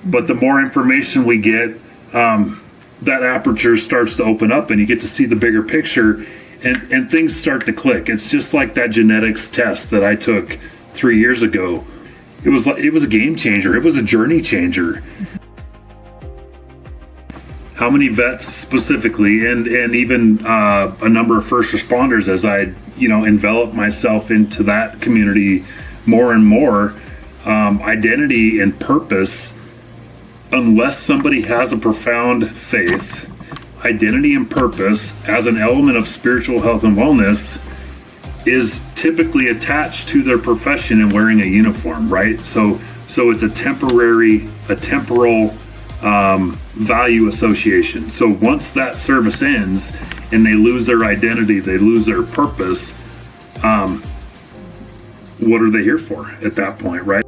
But the more information we get, that aperture starts to open up and you get to see the bigger picture, and things start to click. It's just like that genetics test that I took 3 years ago. It was a game changer. It was a journey changer. How many vets specifically, and even a number of first responders, as I envelop myself into that community more and more, identity and purpose, unless somebody has a profound faith, identity and purpose as an element of spiritual health and wellness is typically attached to their profession and wearing a uniform, right? So it's a temporal value association. So once that service ends and they lose their identity, they lose their purpose, what are they here for at that point, right?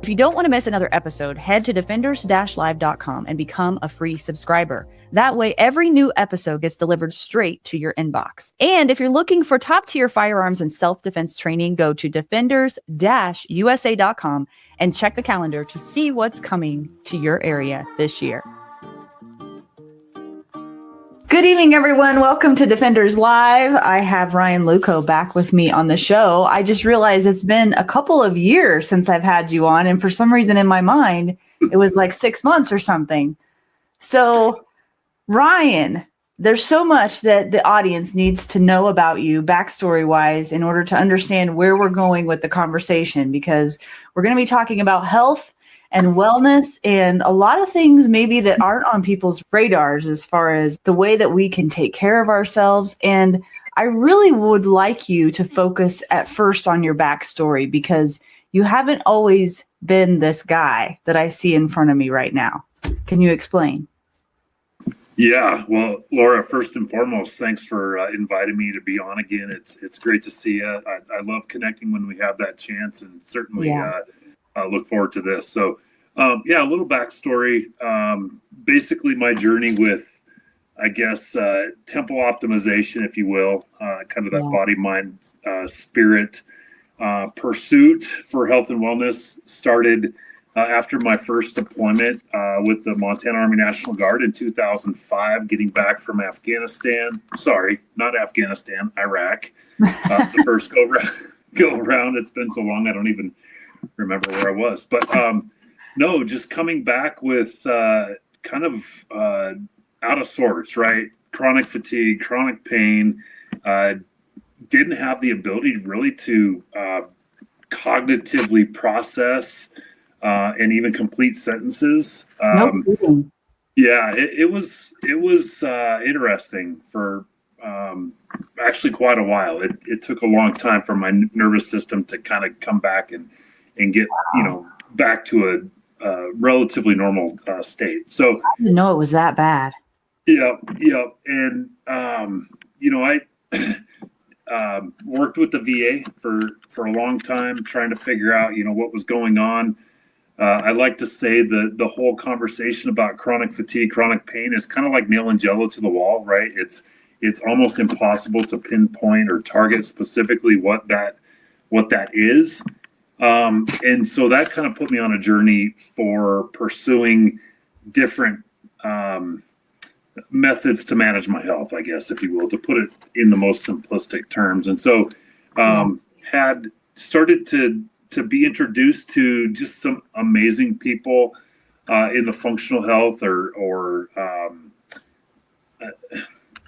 If you don't want to miss another episode, head to defenders-live.com and become a free subscriber. That way, every new episode gets delivered straight to your inbox. And if you're looking for top-tier firearms and self-defense training, go to defenders-usa.com and check the calendar to see what's coming to your area this year. Good evening, everyone. Welcome to Defenders Live. I have Ryan Luchau back with me on the show. I just realized it's been a couple of years since I've had you on, and for some reason in my mind, it was like 6 months or something. So, Ryan, there's so much that the audience needs to know about you backstory-wise in order to understand where we're going with the conversation, because we're going to be talking about health and wellness and a lot of things maybe that aren't on people's radars as far as the way that we can take care of ourselves. And I really would like you to focus at first on your backstory, because you haven't always been this guy that I see in front of me right now. Can you explain? Yeah, well, Laura, first and foremost, thanks for inviting me to be on again. It's great to see you. I love connecting when we have that chance, and certainly look forward to this. So, a little backstory. Basically, my journey with, I guess, temple optimization, if you will, kind of that body, mind, spirit pursuit for health and wellness started after my first deployment with the Montana Army National Guard in 2005, getting back from Afghanistan. Sorry, not Afghanistan, Iraq. The first go around. It's been so long, I don't even remember where I was. But no, just coming back with kind of out of sorts, right? Chronic fatigue, chronic pain. Didn't have the ability really to cognitively process and even complete sentences. It was interesting for actually quite a while. It took a long time for my nervous system to kind of come back and get back to a relatively normal state. So I didn't know it was that bad. Yeah, and I worked with the VA for a long time, trying to figure out what was going on. I like to say that the whole conversation about chronic fatigue, chronic pain is kind of like nailing Jello to the wall, right? It's almost impossible to pinpoint or target specifically what that is. And so that kind of put me on a journey for pursuing different methods to manage my health, I guess, if you will, to put it in the most simplistic terms. And so had started to be introduced to just some amazing people in the functional health or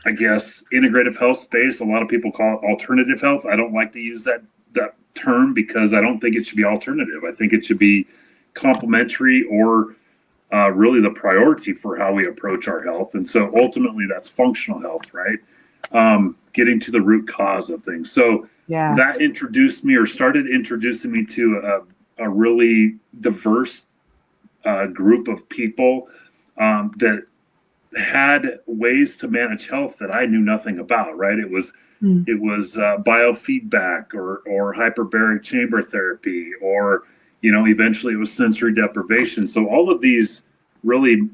I guess integrative health space. A lot of people call it alternative health. I don't like to use that term because I don't think it should be alternative. I think it should be complementary or really the priority for how we approach our health. And so ultimately that's functional health, right? Getting to the root cause of things. So that introduced me or started introducing me to a really diverse group of people that had ways to manage health that I knew nothing about, right? It was biofeedback or hyperbaric chamber therapy, or eventually it was sensory deprivation. So all of these really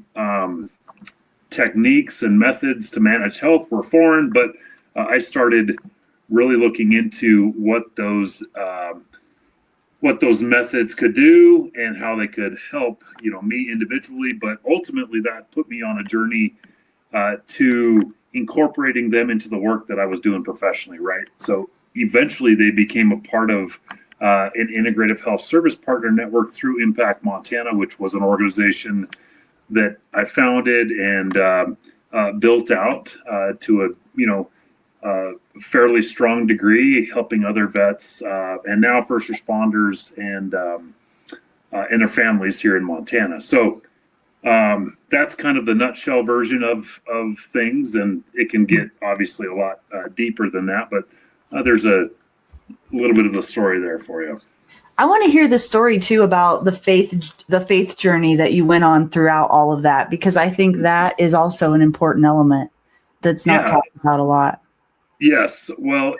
techniques and methods to manage health were foreign, but I started really looking into what those what those methods could do and how they could help, me individually. But ultimately, that put me on a journey to incorporating them into the work that I was doing professionally, right? So eventually, they became a part of an integrative health service partner network through Impact Montana, which was an organization that I founded and built out to a fairly strong degree, helping other vets and now first responders and their families here in Montana. So that's kind of the nutshell version of things, and it can get obviously a lot deeper than that, but there's a little bit of the story there for you. I want to hear the story too about the faith journey that you went on throughout all of that, because I think that is also an important element that's not talked about a lot. Yes. Well,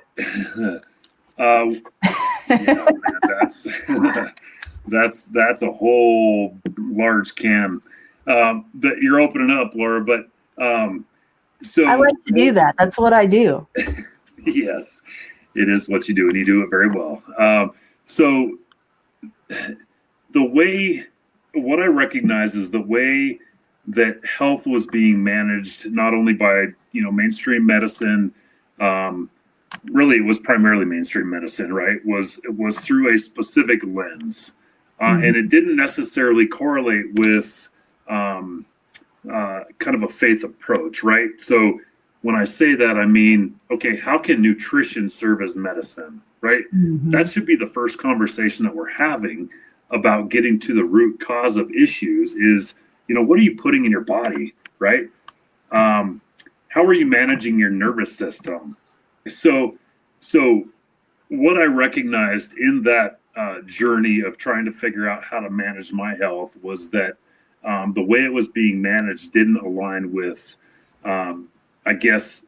that's a whole large can that you're opening up, Laura. But so I like to do that. That's what I do. Yes, it is what you do, and you do it very well. So what I recognize is the way that health was being managed, not only by mainstream medicine. Really, it was primarily mainstream medicine, right? It was through a specific lens, and it didn't necessarily correlate with kind of a faith approach, right? So when I say that, I mean, okay, how can nutrition serve as medicine, right? That should be the first conversation that we're having about getting to the root cause of issues is, what are you putting in your body, right? How are you managing your nervous system? So what I recognized in that journey of trying to figure out how to manage my health was that the way it was being managed didn't align with, I guess,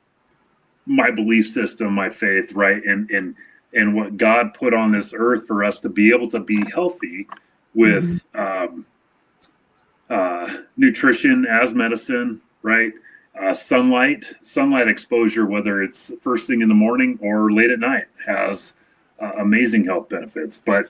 my belief system, my faith, right? And what God put on this earth for us to be able to be healthy with nutrition as medicine, right? Sunlight exposure, whether it's first thing in the morning or late at night, has amazing health benefits. But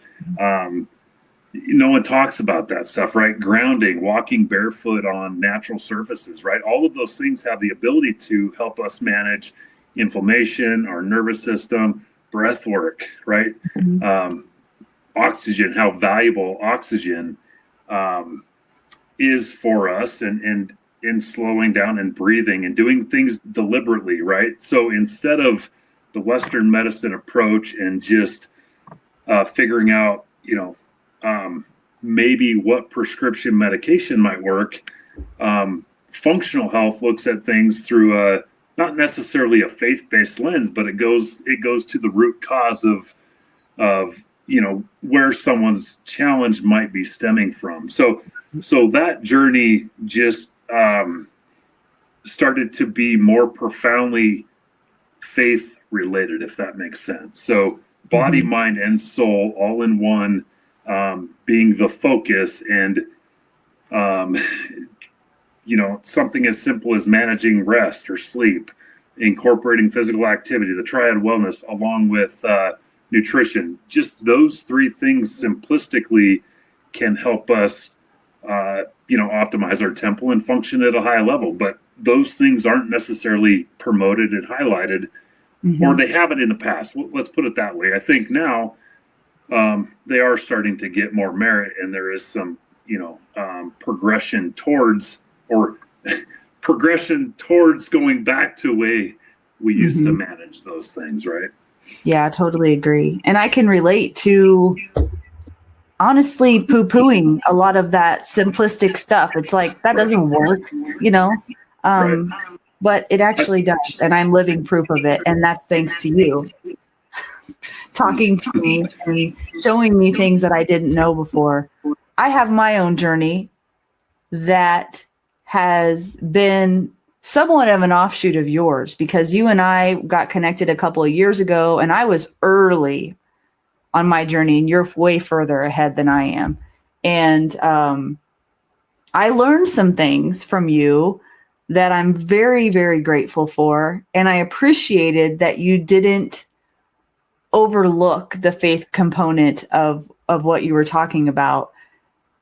no one talks about that stuff, right? Grounding, walking barefoot on natural surfaces, right? All of those things have the ability to help us manage inflammation, our nervous system, breath work, right? Oxygen, how valuable oxygen is for us, and in slowing down and breathing and doing things deliberately, right? So instead of the Western medicine approach and just figuring out, maybe what prescription medication might work, functional health looks at things through not necessarily a faith-based lens, but it goes to the root cause of where someone's challenge might be stemming from. So that journey just started to be more profoundly faith related, if that makes sense. So body, mind, and soul all in one, being the focus, and something as simple as managing rest or sleep, incorporating physical activity, the triad wellness, along with nutrition. Just those three things simplistically can help us optimize our tempo and function at a high level. But those things aren't necessarily promoted and highlighted, or they haven't in the past. Let's put it that way. I think now they are starting to get more merit, and there is some, progression towards going back to the way we used to manage those things, right? Yeah, I totally agree. And I can relate to honestly poo-pooing a lot of that simplistic stuff. It's like, that doesn't work, right. But it actually does. And I'm living proof of it. And that's thanks to you talking to me and showing me things that I didn't know before. I have my own journey that has been somewhat of an offshoot of yours, because you and I got connected a couple of years ago, and I was early on my journey, and you're way further ahead than I am. And I learned some things from you that I'm very, very grateful for. And I appreciated that you didn't overlook the faith component of of what you were talking about.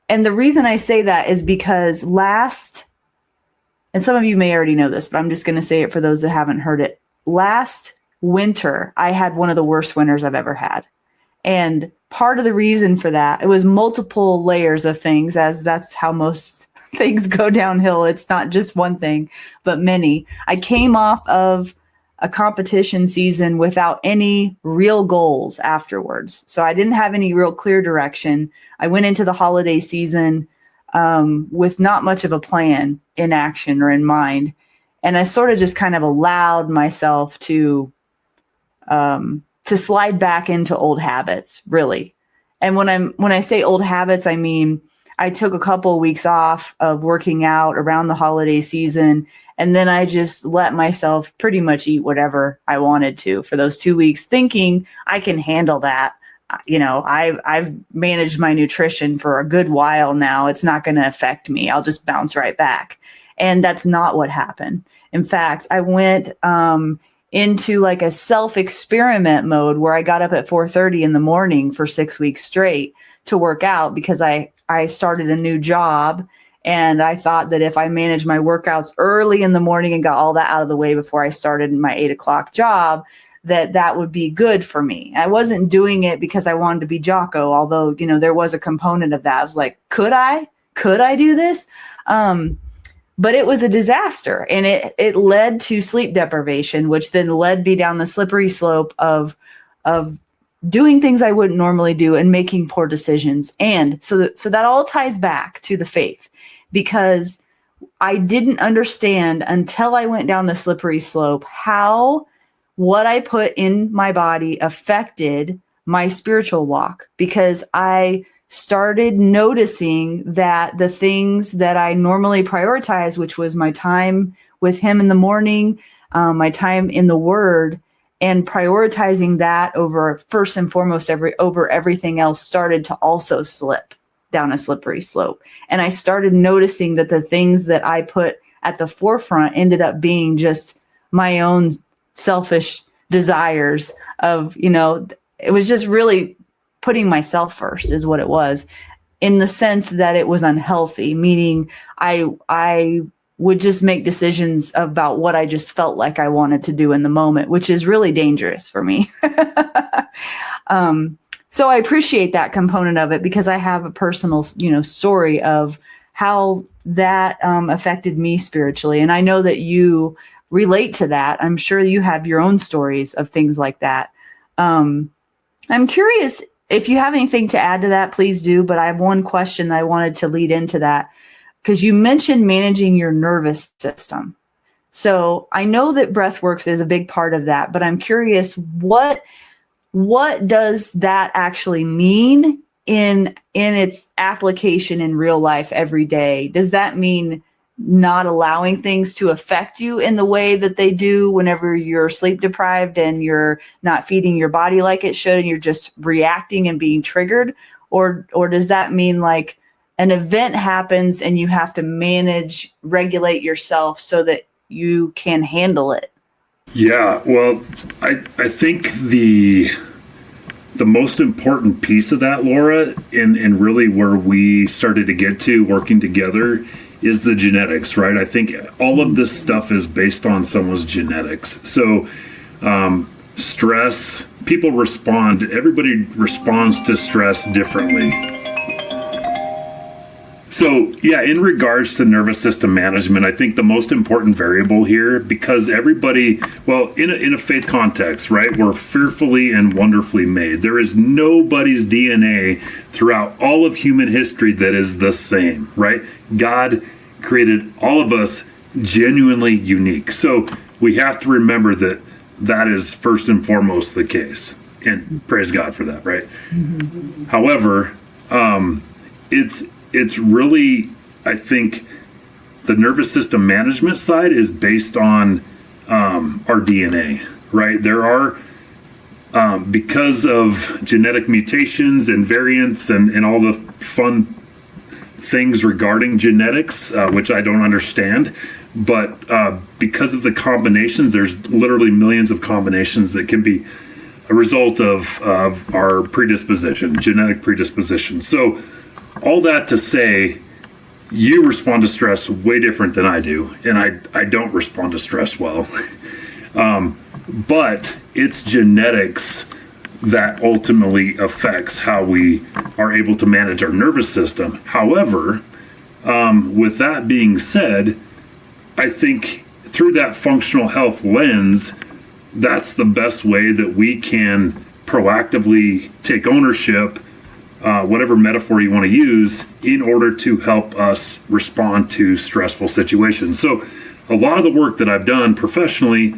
And the reason I say that is because and some of you may already know this, but I'm just going to say it for those that haven't heard it. Last winter, I had one of the worst winters I've ever had. And part of the reason for that, it was multiple layers of things, as that's how most things go downhill. It's not just one thing, but many. I came off of a competition season without any real goals afterwards. So I didn't have any real clear direction. I went into the holiday season with not much of a plan in action or in mind. And I sort of just kind of allowed myself to slide back into old habits, really. And when I say old habits, I mean, I took a couple of weeks off of working out around the holiday season, and then I just let myself pretty much eat whatever I wanted to for those 2 weeks, thinking I can handle that. You know, I've managed my nutrition for a good while now. It's not going to affect me. I'll just bounce right back. And that's not what happened. In fact, I went into like a self-experiment mode where I got up at 4:30 in the morning for 6 weeks straight to work out, because I started a new job. And I thought that if I managed my workouts early in the morning and got all that out of the way before I started my 8 o'clock job, that would be good for me. I wasn't doing it because I wanted to be Jocko, although, you know, there was a component of that. I was like, could I do this? But it was a disaster, and it led to sleep deprivation, which then led me down the slippery slope of doing things I wouldn't normally do and making poor decisions. And so that all ties back to the faith, because I didn't understand until I went down the slippery slope how what I put in my body affected my spiritual walk, because I started noticing that the things that I normally prioritize, which was my time with him in the morning, my time in the Word, and prioritizing that over first and foremost over everything else, started to also slip down a slippery slope. And I started noticing that the things that I put at the forefront ended up being just my own selfish desires of, you know, it was just really putting myself first is what it was, in the sense that it was unhealthy, meaning I would just make decisions about what I just felt like I wanted to do in the moment, which is really dangerous for me. So I appreciate that component of it, because I have a personal, you know, story of how that affected me spiritually. And I know that you relate to that. I'm sure you have your own stories of things like that. I'm curious if you have anything to add to that, please do. But I have one question that I wanted to lead into that, because you mentioned managing your nervous system. So I know that breathworks is a big part of that, but I'm curious, what does that actually mean in its application in real life every day? Does that mean not allowing things to affect you in the way that they do whenever you're sleep deprived and you're not feeding your body like it should and you're just reacting and being triggered? Or does that mean like an event happens and you have to regulate yourself so that you can handle it? Yeah, well, I think the most important piece of that, Laura, and really where we started to get to working together, is the genetics, right? I think all of this stuff is based on someone's genetics. So stress, everybody responds to stress differently. So yeah, in regards to nervous system management, I think the most important variable here, because everybody, well, in a faith context, right, we're fearfully and wonderfully made. There is nobody's DNA throughout all of human history that is the same, right? God created all of us genuinely unique. So we have to remember that is first and foremost the case. And praise God for that, right? Mm-hmm. However, it's really, I think, the nervous system management side is based on our DNA, right? There are, because of genetic mutations and variants and all the fun things regarding genetics, which I don't understand, but because of the combinations, there's literally millions of combinations that can be a result of our predisposition, genetic predisposition. So all that to say, you respond to stress way different than I do, and I don't respond to stress well. But it's genetics that ultimately affects how we are able to manage our nervous system. However, with that being said, I think through that functional health lens, that's the best way that we can proactively take ownership, whatever metaphor you want to use, in order to help us respond to stressful situations. So a lot of the work that I've done professionally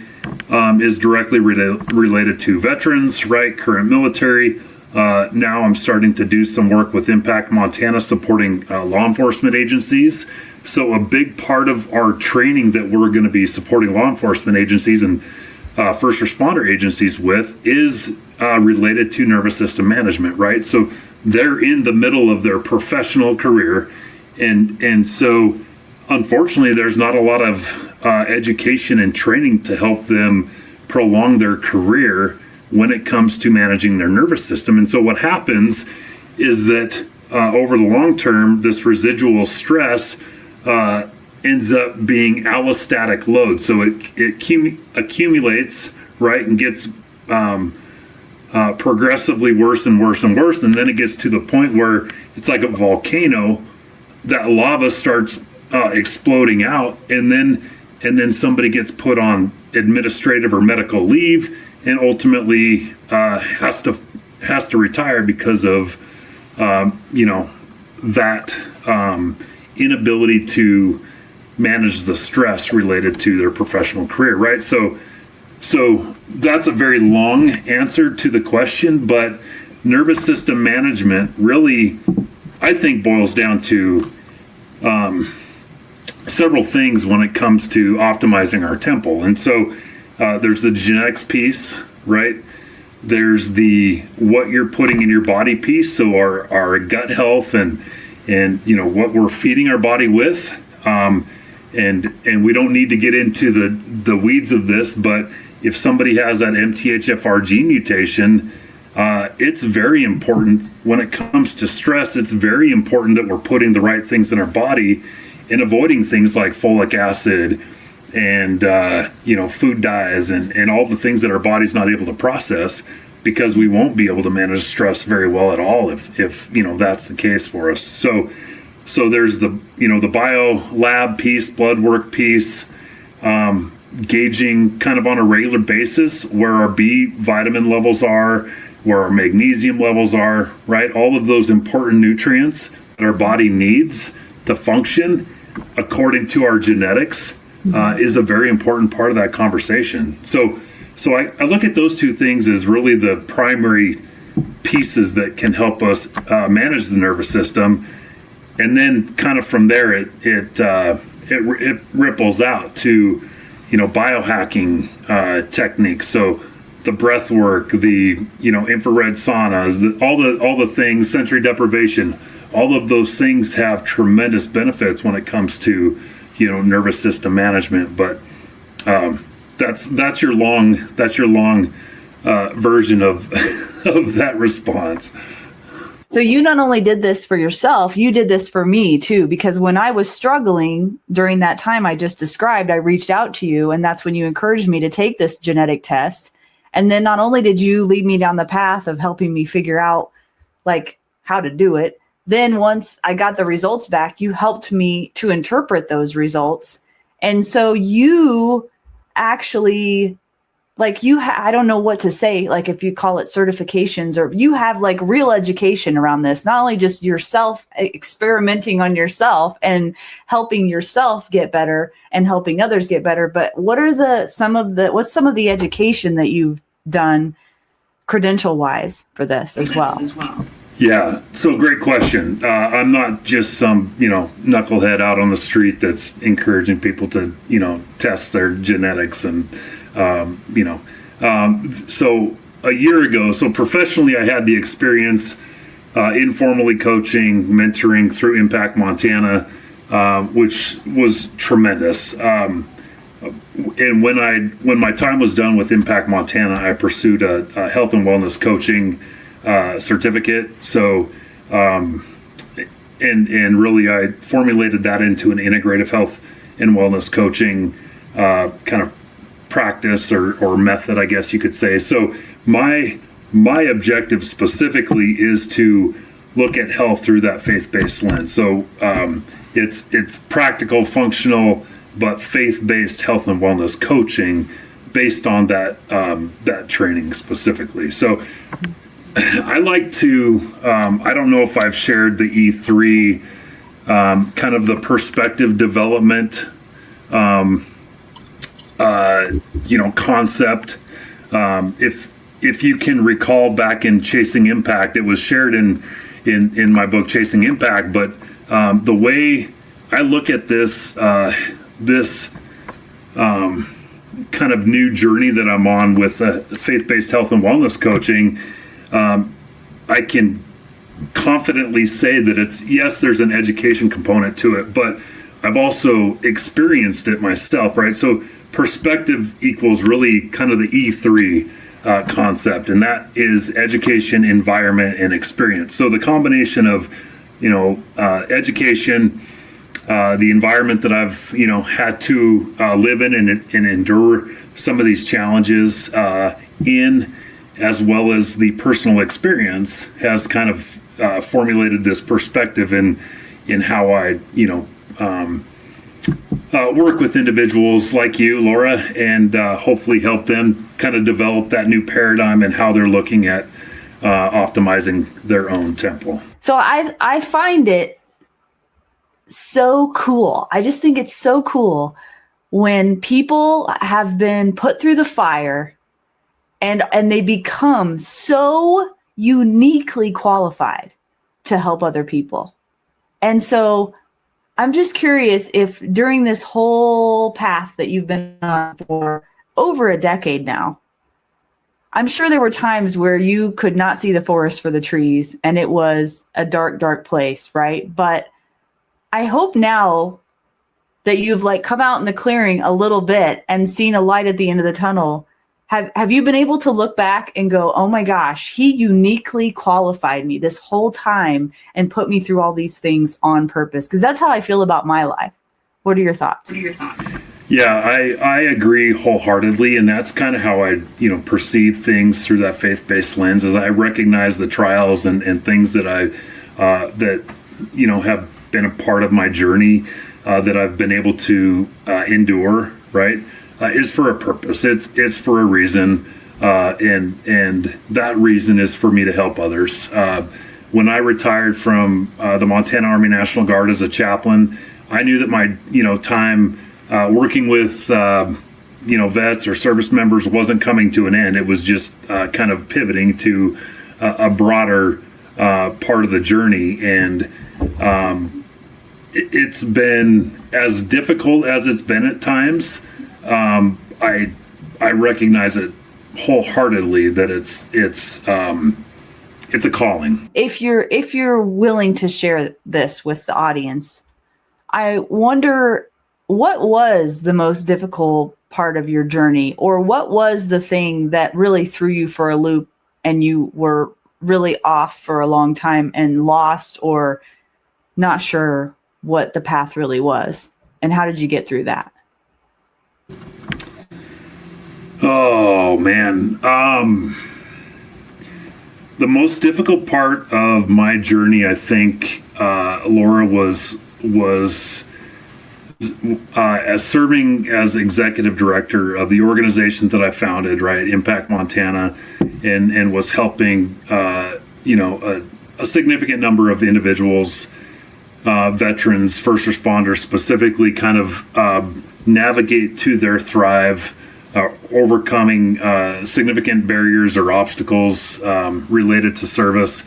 is directly related to veterans, right? Current military. Now I'm starting to do some work with Impact Montana supporting law enforcement agencies. So a big part of our training that we're going to be supporting law enforcement agencies and first responder agencies with is related to nervous system management, right? So they're in the middle of their professional career. And so unfortunately, there's not a lot of education and training to help them prolong their career when it comes to managing their nervous system. And so what happens is that over the long term, this residual stress ends up being allostatic load. So it accumulates, right, and gets progressively worse and worse and worse. And then it gets to the point where it's like a volcano. That lava starts exploding out, and then somebody gets put on administrative or medical leave, and ultimately has to retire because of that inability to manage the stress related to their professional career, right? So that's a very long answer to the question, but nervous system management really, I think, boils down to several things when it comes to optimizing our temple. And so there's the genetics piece, right? There's the what you're putting in your body piece, so our gut health and what we're feeding our body with. And we don't need to get into the weeds of this, but if somebody has that MTHFR gene mutation, it's very important when it comes to stress. It's very important that we're putting the right things in our body and avoiding things like folic acid and food dyes and all the things that our body's not able to process, because we won't be able to manage stress very well at all if that's the case for us. So there's the bio lab piece, blood work piece, gauging kind of on a regular basis where our B vitamin levels are, where our magnesium levels are, right? All of those important nutrients that our body needs to function according to our genetics is a very important part of that conversation. So I look at those two things as really the primary pieces that can help us manage the nervous system. And then kind of from there, it ripples out to, biohacking techniques. So the breath work, the, infrared saunas, all the things, sensory deprivation, all of those things have tremendous benefits when it comes to, nervous system management. But that's your long version of that response. So you not only did this for yourself, you did this for me too, because when I was struggling during that time I just described, I reached out to you, and that's when you encouraged me to take this genetic test. And then not only did you lead me down the path of helping me figure out like how to do it, then once I got the results back, you helped me to interpret those results. And so you actually, I don't know what to say, like if you call it certifications, or you have like real education around this, not only just yourself experimenting on yourself and helping yourself get better and helping others get better, but what's some of the education that you've done credential wise for this as well? Yeah, so great question. I'm not just some, knucklehead out on the street that's encouraging people to, test their genetics and, so a year ago, so professionally, I had the experience informally coaching, mentoring through Impact Montana, which was tremendous. and when my time was done with Impact Montana, I pursued a health and wellness coaching certificate. So, and really, I formulated that into an integrative health and wellness coaching kind of practice or method, I guess you could say. So, my objective specifically is to look at health through that faith-based lens. So, it's practical, functional, but faith-based health and wellness coaching based on that training specifically. So I like to, I don't know if I've shared the E3, kind of the perspective development, concept. If you can recall back in Chasing Impact, it was shared in my book, Chasing Impact, but the way I look at this kind of new journey that I'm on with faith-based health and wellness coaching, I can confidently say that yes, there's an education component to it, but I've also experienced it myself, right? So perspective equals really kind of the E3 concept, and that is education, environment, and experience. So the combination of, education, the environment that I've, had to live in and endure some of these challenges in, as well as the personal experience, has kind of formulated this perspective in how I, work with individuals like you, Laura, and hopefully help them kind of develop that new paradigm and how they're looking at optimizing their own temple. So I find it so cool. I just think it's so cool when people have been put through the fire and they become so uniquely qualified to help other people. And so I'm just curious if during this whole path that you've been on for over a decade now, I'm sure there were times where you could not see the forest for the trees and it was a dark, dark place, right? But I hope now that you've come out in the clearing a little bit and seen a light at the end of the tunnel, have you been able to look back and go, oh my gosh, he uniquely qualified me this whole time and put me through all these things on purpose? Because that's how I feel about my life. What are your thoughts? Yeah, I agree wholeheartely, and that's kind of how I perceive things through that faith-based lens. As I recognize the trials and things that have been a part of my journey that I've been able to endure, right, is for a purpose. It's for a reason, and that reason is for me to help others. When I retired from the Montana Army National Guard as a chaplain, I knew that my time working with vets or service members wasn't coming to an end. It was just kind of pivoting to a broader part of the journey, and it's been as difficult as it's been at times. I recognize it wholeheartedly that it's a calling. If you're willing to share this with the audience, I wonder, what was the most difficult part of your journey, or what was the thing that really threw you for a loop and you were really off for a long time and lost or not sure what the path really was? And how did you get through that? Oh, man. The most difficult part of my journey, I think, Laura, was as serving as executive director of the organization that I founded, right, Impact Montana, and was helping, a significant number of individuals, veterans, first responders specifically, kind of navigate to their thrive, overcoming significant barriers or obstacles related to service.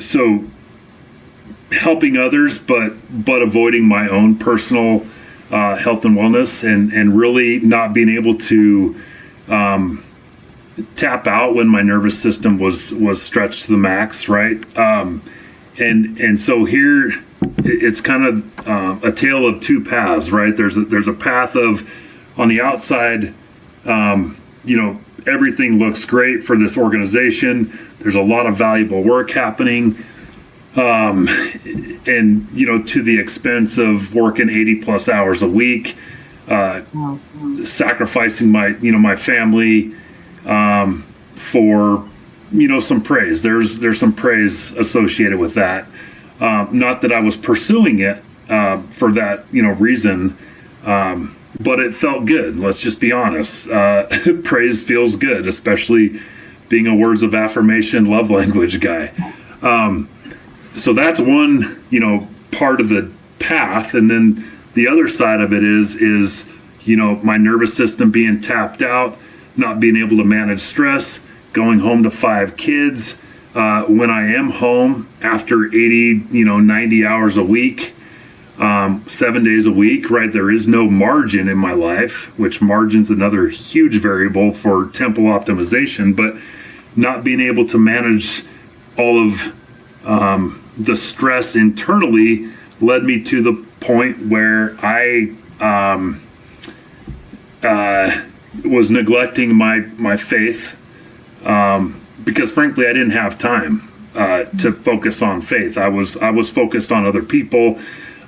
So helping others, but avoiding my own personal health and wellness, and really not being able to tap out when my nervous system was stretched to the max, right? And so here it's kind of a tale of two paths, right? There's a path of, on the outside, everything looks great for this organization. There's a lot of valuable work happening, and to the expense of working 80 plus hours a week, sacrificing my family for some praise. There's some praise associated with that. Not that I was pursuing it for that reason, but it felt good. Let's just be honest. Praise feels good, especially being a words of affirmation love language guy. So that's one part of the path, and then the other side of it is my nervous system being tapped out, not being able to manage stress, going home to 5 kids. When I am home after 80, 90 hours a week, 7 days a week, right? There is no margin in my life, which margin's another huge variable for tempo optimization, but not being able to manage all of the stress internally led me to the point where I was neglecting my faith, because frankly I didn't have time to focus on faith. I was focused on other people,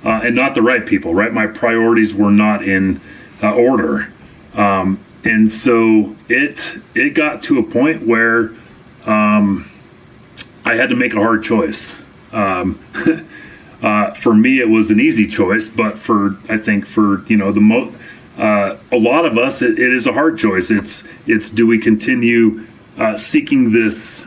and not the right people, right? My priorities were not in order, and so it got to a point where I had to make a hard choice. For me, it was an easy choice, but I think for a lot of us, it is a hard choice. It's do we continue seeking this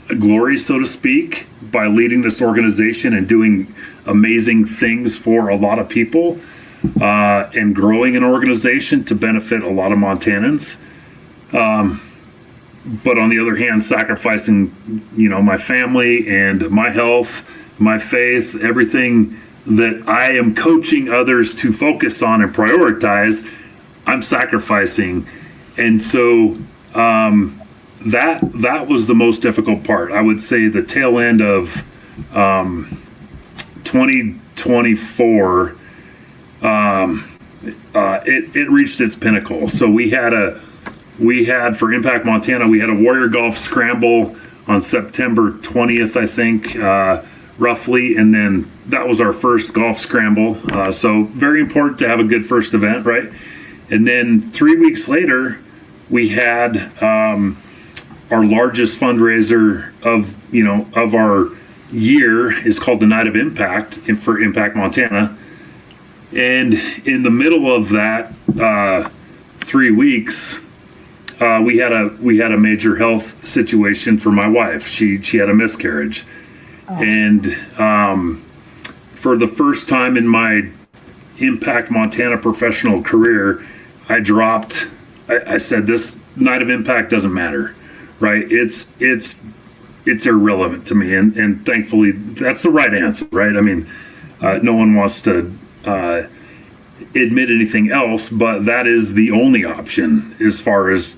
glory, so to speak, by leading this organization and doing amazing things for a lot of people, and growing an organization to benefit a lot of Montanans, but on the other hand, sacrificing my family and my health, my faith, everything that I am coaching others to focus on and prioritize, I'm sacrificing. And so that was the most difficult part. I would say the tail end of 2024, it reached its pinnacle. So we had for Impact Montana, we had a Warrior Golf Scramble on September 20th, I think, roughly, and then that was our first golf scramble. So very important to have a good first event, right? And then 3 weeks later, we had our largest fundraiser of our year, is called the Night of Impact for Impact Montana. And in the middle of that 3 weeks, we had a major health situation for my wife. She had a miscarriage. And for the first time in my Impact Montana professional career, I said, this Night of Impact doesn't matter, right? It's irrelevant to me. And thankfully, that's the right answer, right? I mean, no one wants to admit anything else, but that is the only option as far as,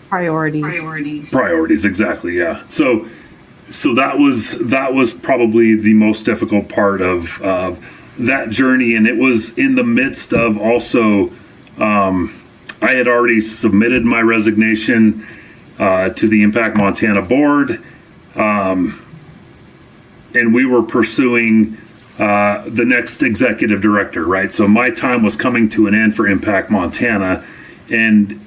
priorities, exactly. Yeah. So that was probably the most difficult part of that journey. And it was in the midst of also, I had already submitted my resignation to the Impact Montana board. And we were pursuing the next executive director, right? So my time was coming to an end for Impact Montana, and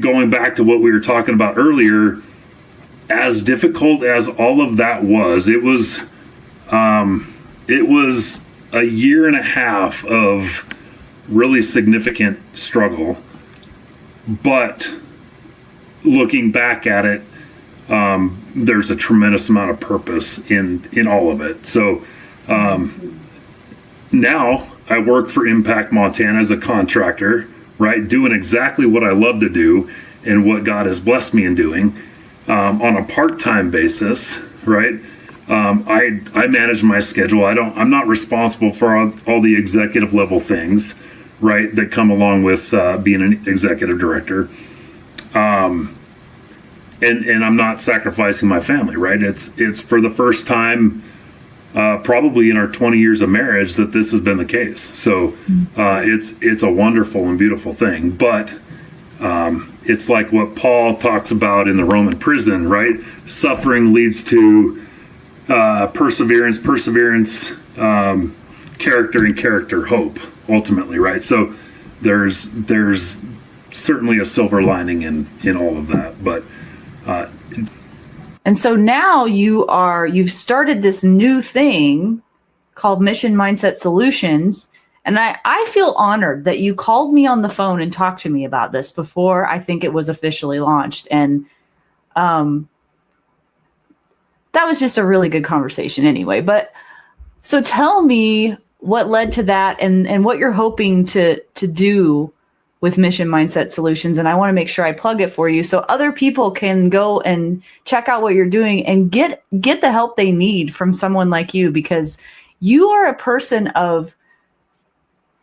going back to what we were talking about earlier, as difficult as all of that was, it was a year and a half of really significant struggle. But looking back at it, there's a tremendous amount of purpose in all of it. So now I work for Impact Montana as a contractor, right? Doing exactly what I love to do and what God has blessed me in doing, on a part-time basis, right? I manage my schedule. I'm not responsible for all the executive level things, right, that come along with being an executive director. and I'm not sacrificing my family, right? It's for the first time, probably in our 20 years of marriage, that this has been the case. So it's a wonderful and beautiful thing. But it's like what Paul talks about in the Roman prison, right? Suffering leads to perseverance, character, and character, hope, ultimately, right? So there's certainly a silver lining in all of that. But and so now you've started this new thing called Mission Mindset Solutions. And I feel honored that you called me on the phone and talked to me about this before I think it was officially launched. And that was just a really good conversation anyway. But so tell me what led to that and what you're hoping to do with Mission Mindset Solutions. And I want to make sure I plug it for you so other people can go and check out what you're doing and get the help they need from someone like you, because you are a person of,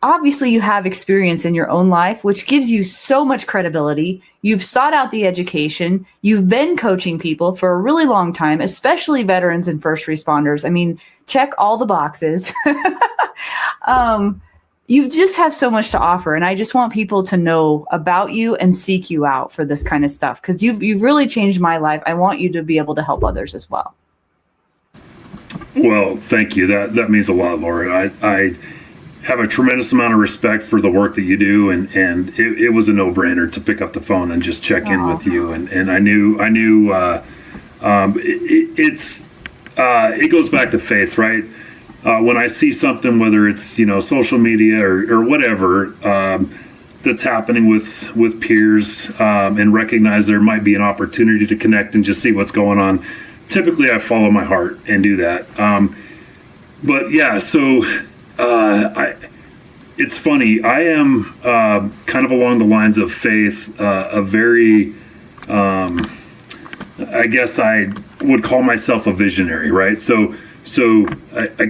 obviously you have experience in your own life, which gives you so much credibility. You've sought out the education. You've been coaching people for a really long time, especially veterans and first responders. I mean, check all the boxes. You just have so much to offer. And I just want people to know about you and seek you out for this kind of stuff, because you've really changed my life. I want you to be able to help others as well. Well, thank you. That means a lot, Laura. I have a tremendous amount of respect for the work that you do, and it was a no-brainer to pick up the phone and just check in with you. And I knew it goes back to faith, right? When I see something, whether it's social media or whatever that's happening with peers, and recognize there might be an opportunity to connect and just see what's going on, typically I follow my heart and do that. But yeah, so it's funny. I am kind of along the lines of faith, a very, I guess I would call myself a visionary, right? So I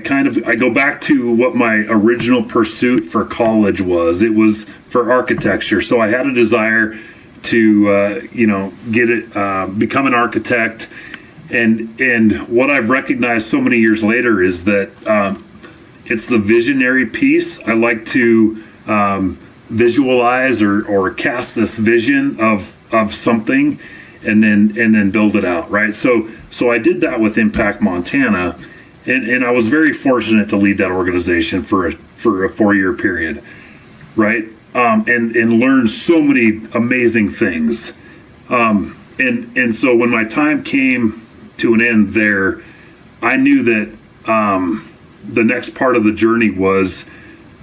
go back to what my original pursuit for college was. It was for architecture. So I had a desire to, become an architect. And what I've recognized so many years later is that it's the visionary piece. I like to visualize or cast this vision of something and then build it out, right? So I did that with Impact Montana. And I was very fortunate to lead that organization for a 4-year period, right? And learn so many amazing things. And so when my time came to an end there, I knew that the next part of the journey was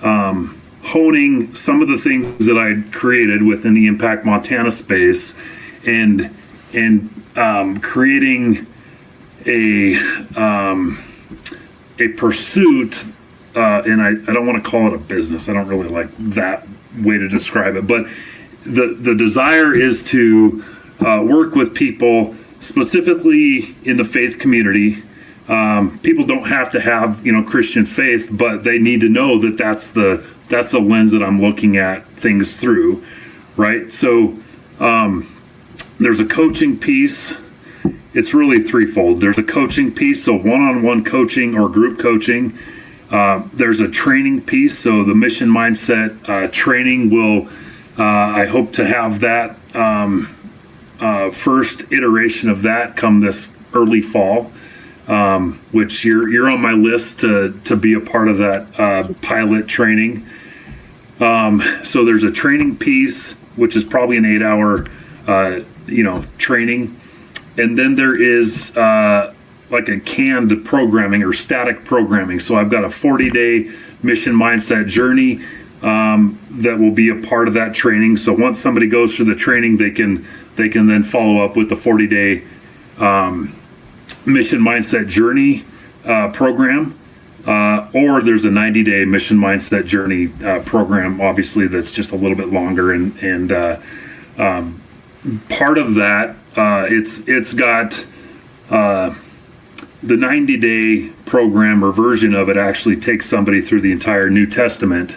honing some of the things that I'd created within the Impact Montana space and creating a pursuit, and I don't want to call it a business. I don't really like that way to describe it, but the desire is to work with people specifically in the faith community. People don't have to have Christian faith, but they need to know that that's the lens that I'm looking at things through, right? So there's a coaching piece. It's really threefold. There's a coaching piece, so one-on-one coaching or group coaching. There's a training piece, so the Mission Mindset training will, I hope to have that first iteration of that come this early fall, which you're on my list to be a part of that pilot training. So there's a training piece, which is probably an 8-hour, training. And then there is like a canned programming or static programming. So I've got a 40-day Mission Mindset journey that will be a part of that training. So once somebody goes through the training, they can then follow up with the 40-day Mission Mindset journey program. Or there's a 90-day Mission Mindset journey program, obviously, that's just a little bit longer. And part of that, it's got the 90-day program or version of it actually takes somebody through the entire New Testament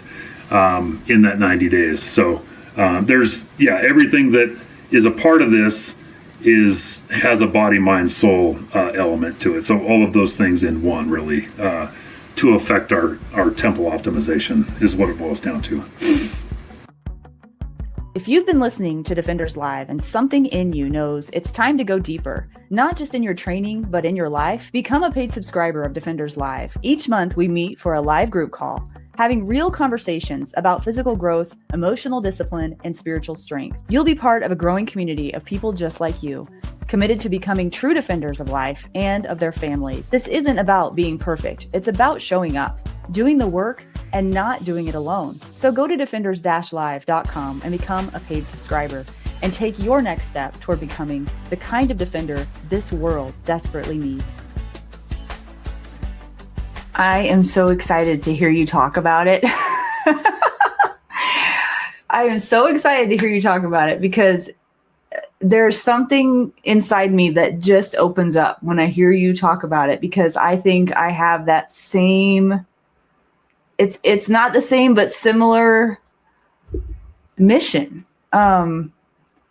in that 90 days. So there's everything that is a part of this has a body, mind, soul element to it. So all of those things in one, really, to affect our temple optimization is what it boils down to. If you've been listening to Defenders Live and something in you knows it's time to go deeper, not just in your training, but in your life, become a paid subscriber of Defenders Live. Each month we meet for a live group call, having real conversations about physical growth, emotional discipline, and spiritual strength. You'll be part of a growing community of people just like you, committed to becoming true defenders of life and of their families. This isn't about being perfect. It's about showing up, doing the work, and not doing it alone. So go to defenders-live.com and become a paid subscriber and take your next step toward becoming the kind of defender this world desperately needs. I am so excited to hear you talk about it. I am so excited to hear you talk about it because there's something inside me that just opens up when I hear you talk about it, because I think I have that same, it's not the same, but similar mission.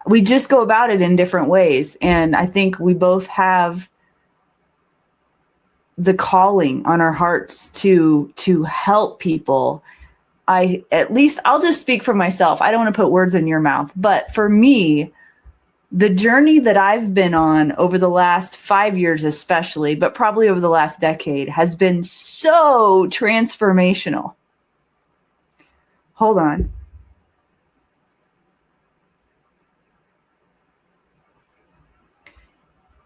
We just go about it in different ways. And I think we both have the calling on our hearts to help people. I'll just speak for myself. I don't want to put words in your mouth, but for me, the journey that I've been on over the last 5 years, especially, but probably over the last decade, has been so transformational. Hold on.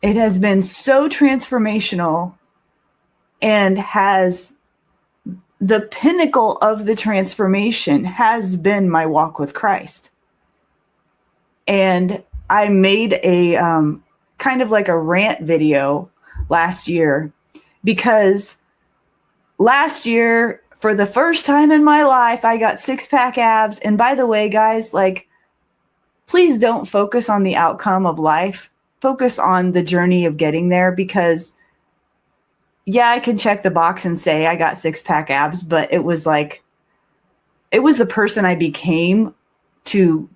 It has been so transformational, and has the pinnacle of the transformation has been my walk with Christ. And I made a kind of like a rant video last year, because last year, for the first time in my life, I got 6-pack abs. And by the way, guys, like, please don't focus on the outcome of life. Focus on the journey of getting there, because yeah, I can check the box and say I got 6-pack abs, but it was the person I became to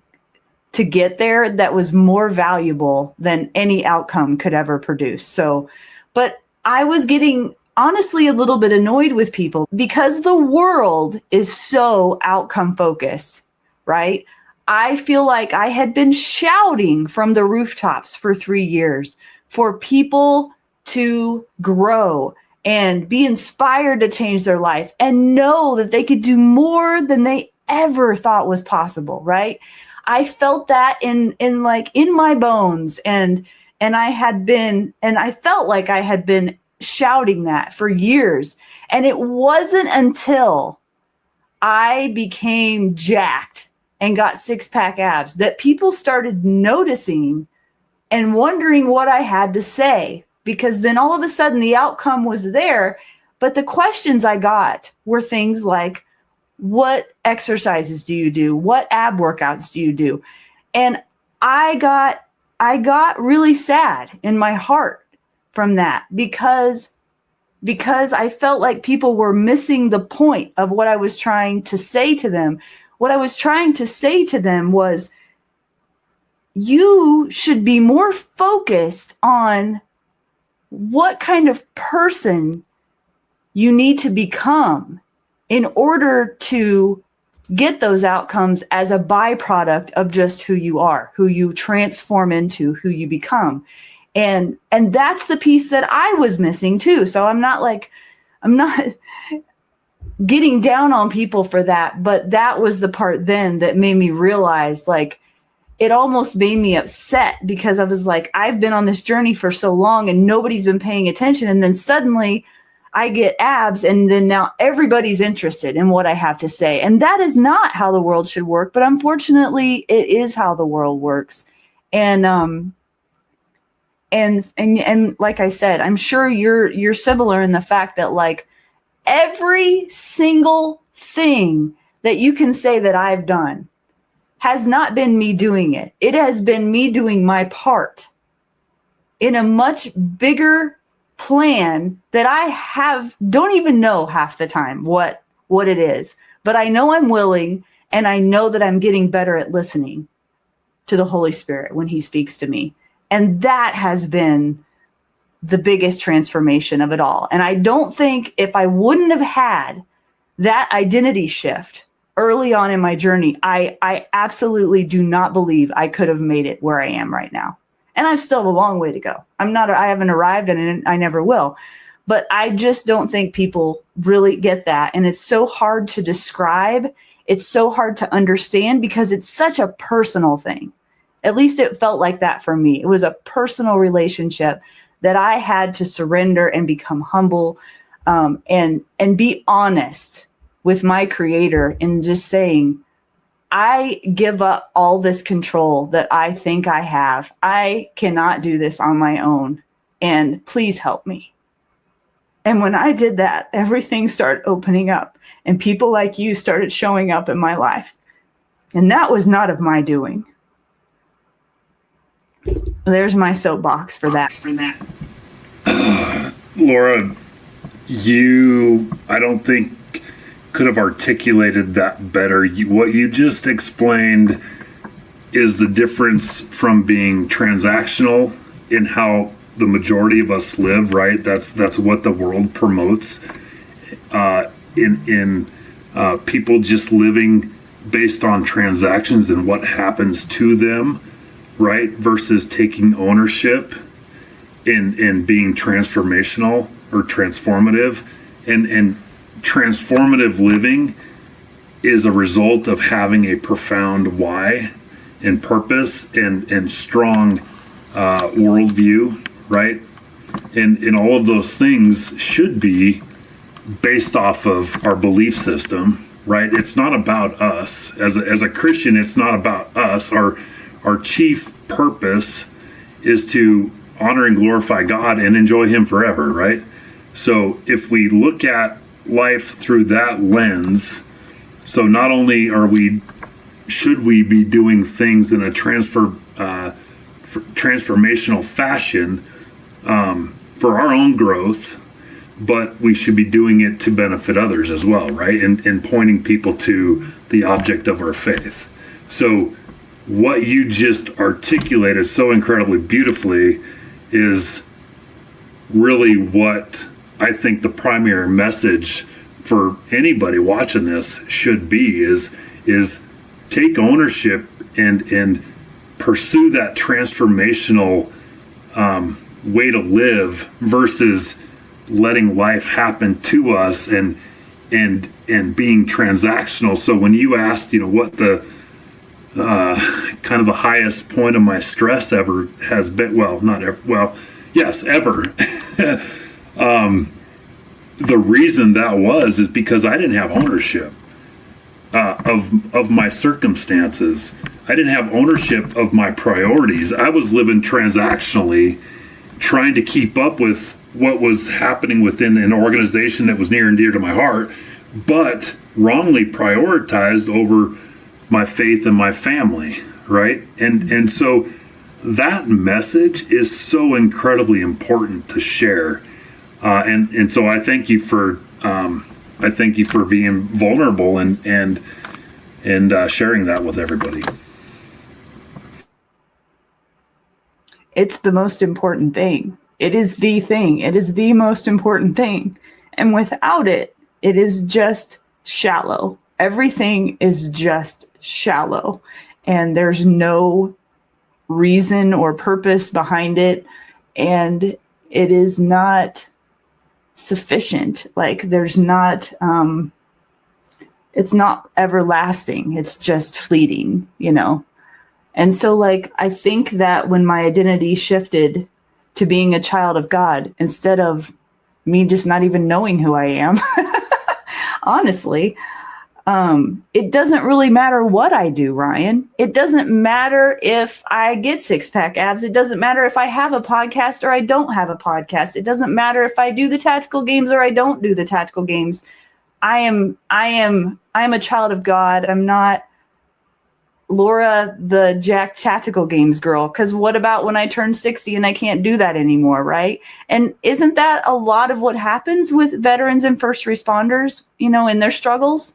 get there that was more valuable than any outcome could ever produce. So, but I was getting honestly a little bit annoyed with people because the world is so outcome focused, right? I feel like I had been shouting from the rooftops for 3 years for people to grow and be inspired to change their life and know that they could do more than they ever thought was possible, right? I felt that in my bones, and I felt like I had been shouting that for years. And it wasn't until I became jacked and got 6-pack abs that people started noticing and wondering what I had to say, because then all of a sudden the outcome was there. But the questions I got were things like, what exercises do you do? What ab workouts do you do? And I got really sad in my heart from that, because I felt like people were missing the point of what I was trying to say to them. What I was trying to say to them was, you should be more focused on what kind of person you need to become in order to get those outcomes as a byproduct of just who you are, who you transform into, who you become. And that's the piece that I was missing too. So I'm not getting down on people for that, but that was the part then that made me realize, like, it almost made me upset, because I was like, I've been on this journey for so long and nobody's been paying attention. And then suddenly I get abs, and then now everybody's interested in what I have to say. And that is not how the world should work. But unfortunately, it is how the world works. And like I said, I'm sure you're similar in the fact that, like, every single thing that you can say that I've done has not been me doing it. It has been me doing my part in a much bigger plan that I don't even know half the time what it is. But I know I'm willing, and I know that I'm getting better at listening to the Holy Spirit when he speaks to me. And that has been the biggest transformation of it all. And I don't think if I wouldn't have had that identity shift early on in my journey, I absolutely do not believe I could have made it where I am right now. And I still have a long way to go. I haven't arrived, and I never will. But I just don't think people really get that. And it's so hard to describe. It's so hard to understand because it's such a personal thing. At least it felt like that for me. It was a personal relationship that I had to surrender and become humble, and be honest with my Creator in just saying, I give up all this control that I think I have. I cannot do this on my own, and please help me. And when I did that, everything started opening up, and people like you started showing up in my life. And that was not of my doing. There's my soapbox for that. Laura, I don't think could have articulated that better. What you just explained is the difference from being transactional in how the majority of us live, right? That's what the world promotes. In people just living based on transactions and what happens to them, right? Versus taking ownership in being transformational or transformative. And transformative living is a result of having a profound why and purpose and strong worldview, right? And all of those things should be based off of our belief system, right? It's not about us. As a Christian, it's not about us. Our chief purpose is to honor and glorify God and enjoy Him forever, right? So if we look at life through that lens, so not only should we be doing things in a transformational fashion for our own growth, but we should be doing it to benefit others as well, right? And pointing people to the object of our faith. So what you just articulated so incredibly beautifully is really what I think the primary message for anybody watching this should be is take ownership and pursue that transformational way to live versus letting life happen to us and being transactional. So when you asked, what the kind of the highest point of my stress ever has been, ever. The reason that is because I didn't have ownership of my circumstances. I didn't have ownership of my priorities. I was living transactionally, trying to keep up with what was happening within an organization that was near and dear to my heart, but wrongly prioritized over my faith and my family, right? And so that message is so incredibly important to share. And so I thank you for being vulnerable and sharing that with everybody. It's the most important thing. It is the thing. It is the most important thing. And without it, it is just shallow. Everything is just shallow. And there's no reason or purpose behind it. And it is not sufficient. Like there's not, it's not everlasting. It's just fleeting, And so I think that when my identity shifted to being a child of God, instead of me just not even knowing who I am, honestly, it doesn't really matter what I do, Ryan. It doesn't matter if I get six-pack abs. It doesn't matter if I have a podcast or I don't have a podcast. It doesn't matter if I do the tactical games or I don't do the tactical games. I am a child of God. I'm not Laura, the Jack tactical games girl. Because what about when I turn 60 and I can't do that anymore, right? And isn't that a lot of what happens with veterans and first responders, in their struggles?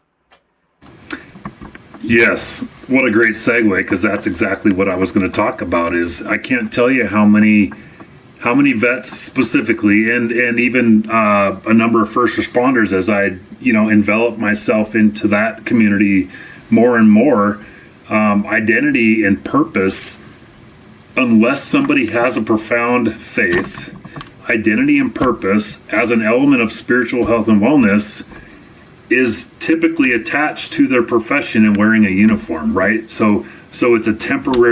Yes. What a great segue, because that's exactly what I was going to talk about. Is I can't tell you how many vets specifically, and even a number of first responders, as I envelop myself into that community more and more, identity and purpose, unless somebody has a profound faith, identity and purpose as an element of spiritual health and wellness is typically attached to their profession and wearing a uniform, right? So it's a temporal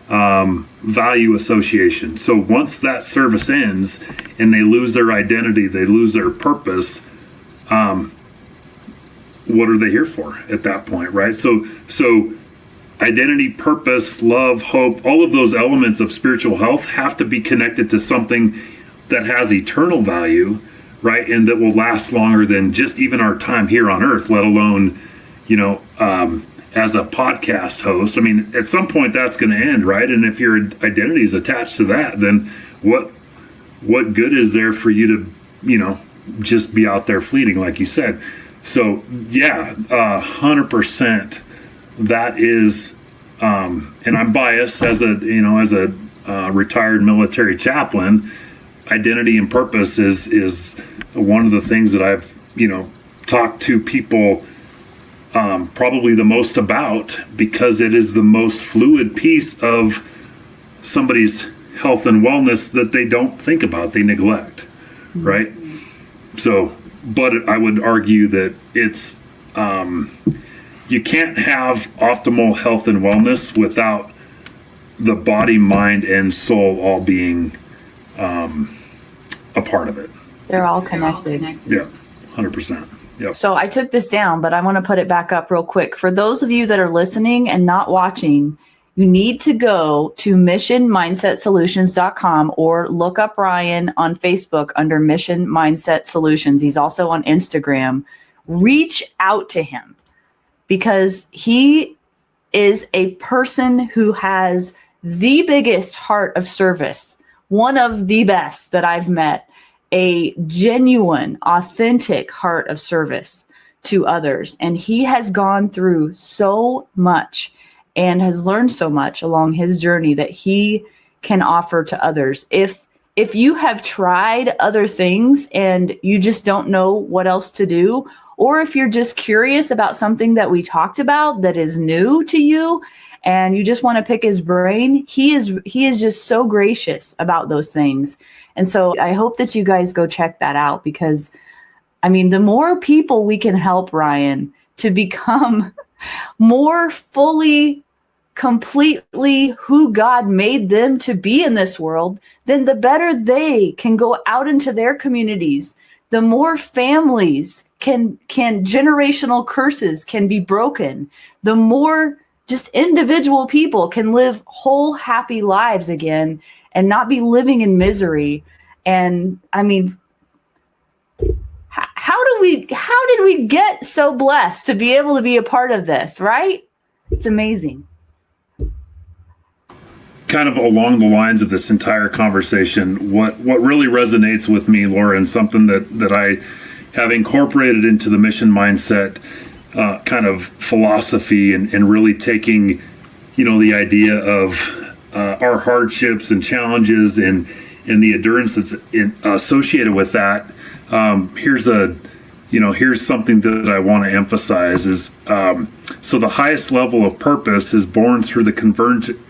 value association. So once that service ends and they lose their identity, they lose their purpose, what are they here for at that point, right? So identity, purpose, love, hope, all of those elements of spiritual health have to be connected to something that has eternal value, right? And that will last longer than just even our time here on earth, let alone, as a podcast host. I mean, at some point that's going to end, right? And if your identity is attached to that, then what good is there for you to, just be out there fleeting, like you said? So yeah, 100%. That is, and I'm biased as a retired military chaplain. Identity and purpose is one of the things that I've, talked to people probably the most about, because it is the most fluid piece of somebody's health and wellness that they don't think about, they neglect, right? So, but I would argue that it's, you can't have optimal health and wellness without the body, mind, and soul all being a part of it. They're all connected. Yeah, 100%. Yep. So I took this down, but I want to put it back up real quick. For those of you that are listening and not watching, you need to go to missionmindsetsolutions.com or look up Ryan on Facebook under Mission Mindset Solutions. He's also on Instagram. Reach out to him, because he is a person who has the biggest heart of service, one of the best that I've met, a genuine, authentic heart of service to others. And he has gone through so much and has learned so much along his journey that he can offer to others. If you have tried other things and you just don't know what else to do, or if you're just curious about something that we talked about that is new to you and you just want to pick his brain, he is just so gracious about those things. And so I hope that you guys go check that out, because I mean, the more people we can help, Ryan, to become more fully, completely who God made them to be in this world, then the better they can go out into their communities. The more families can generational curses can be broken. The more just individual people can live whole, happy lives again and not be living in misery. And I mean, how did we get so blessed to be able to be a part of this, right? It's amazing. Kind of along the lines of this entire conversation, what really resonates with me, Laura, and something that I have incorporated into the mission mindset kind of philosophy, and really taking, the idea of our hardships and challenges and the endurance that's associated with that. Here's something that I want to emphasize is, so the highest level of purpose is born through the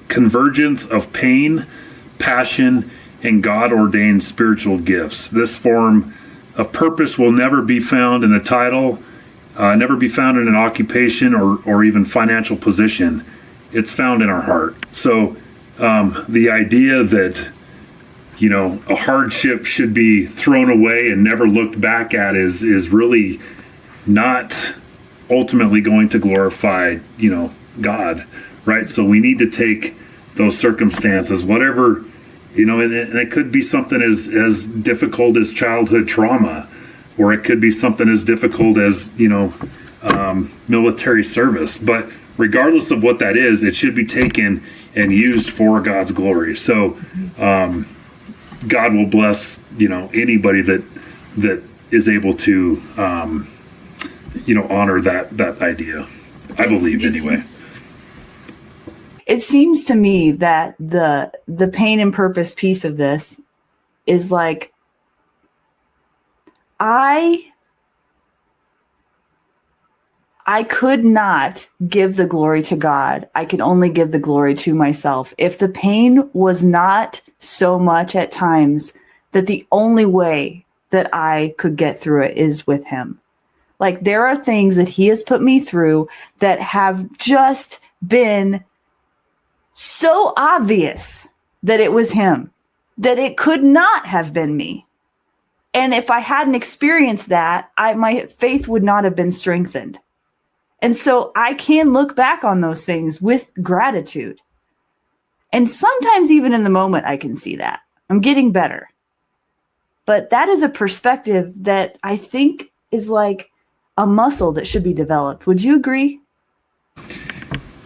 convergence of pain, passion, and God-ordained spiritual gifts. This form of purpose will never be found in a title, never be found in an occupation or even financial position. It's found in our heart. So the idea that, a hardship should be thrown away and never looked back at is really not ultimately going to glorify, God, right? So we need to take those circumstances, whatever, and it could be something as difficult as childhood trauma, or it could be something as difficult as, military service. But regardless of what that is, it should be taken and used for God's glory. So God will bless, anybody that is able to honor that idea. I believe anyway. It seems to me that the pain and purpose piece of this is like, I could not give the glory to God. I could only give the glory to myself. If the pain was not so much at times that the only way that I could get through it is with him. Like, there are things that he has put me through that have just been so obvious that it was him, that it could not have been me. And if I hadn't experienced that, my faith would not have been strengthened. And so I can look back on those things with gratitude. And sometimes even in the moment, I can see that. I'm getting better. But that is a perspective that I think is like a muscle that should be developed. Would you agree?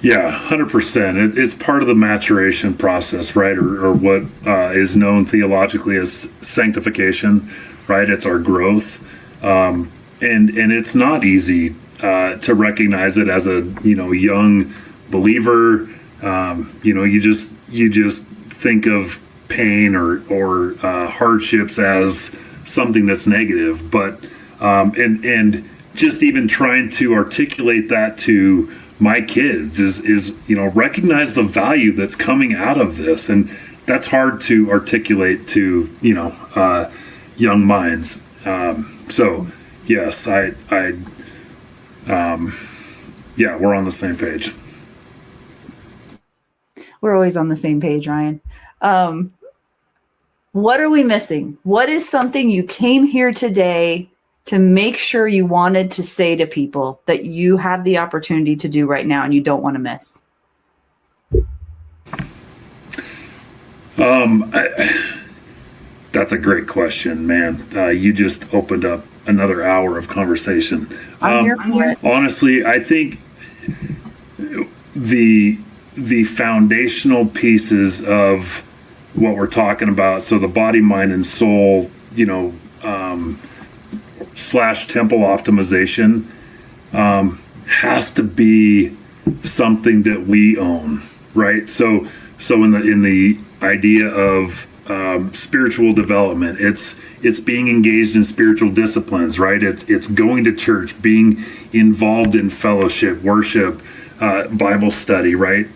Yeah, 100%. It's part of the maturation process, right? Or what is known theologically as sanctification, right? It's our growth. And it's not easy to recognize it as a young believer. You just think of pain or hardships as something that's negative, but and just even trying to articulate that to my kids is recognize the value that's coming out of this, and that's hard to articulate to young minds. So yes, we're on the same page. We're always on the same page, Ryan. What are we missing? What is something you came here today to make sure you wanted to say to people that you have the opportunity to do right now and you don't want to miss? That's a great question, man. You just opened up another hour of conversation. I'm here for it. Honestly, I think the foundational pieces of what we're talking about, so the body, mind, and soul, / temple optimization, has to be something that we own, right? So in the idea of spiritual development, it's being engaged in spiritual disciplines, right? It's going to church, being involved in fellowship, worship, Bible study, right?